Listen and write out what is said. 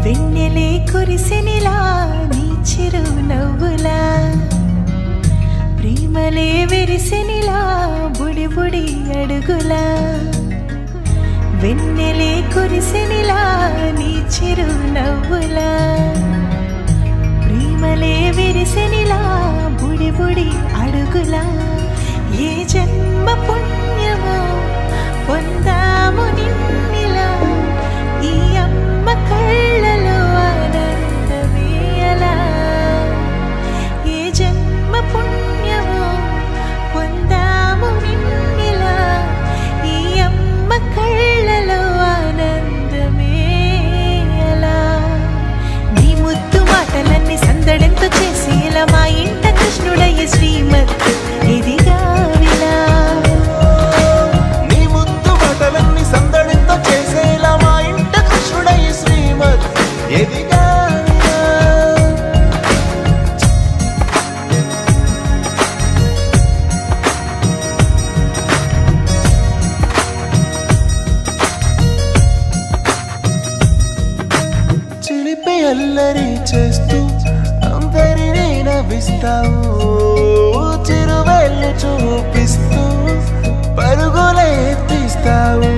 వెన్నెలే కురిసెనిలా నీ చిరు నవ్వులా ప్రేమలే విరిసెనిలా బుడి బుడి అడుగులా వెన్నెలే కురిసెనిలా నీ చిరు నవ్వులా ప్రేమలే విరిసెనిలా బుడి బుడి అడుగులా ఏ జన్మ పుణ్యమో పొందాము నిన్నిలా ఈ అమ్మ కళ్ళలో ఆనందమే అలా ఏ జన్మ పుణ్యమో పొందాము నిన్నిలా ఈ అమ్మ కళ్ళలో ఆనందమే అలా నీ ముద్దు మాటలన్నీ సందడెంతో చేసి ఇలా మా ఇంట కృష్ణుడయ్య శ్రీమత్ ఇదిగా విలా నీ ముద్దు మాటలన్నీ సందడెంతో చేసేలా మా ఇంట కృష్ణుడయ్య శ్రీమత్ ఎదిగా చిలిపి అల్లరి చేస్తూ అందరినీ నవ్విస్తావు చిరువేళ్ళు చూపిస్తూ పరుగులే ఎత్తిస్తావు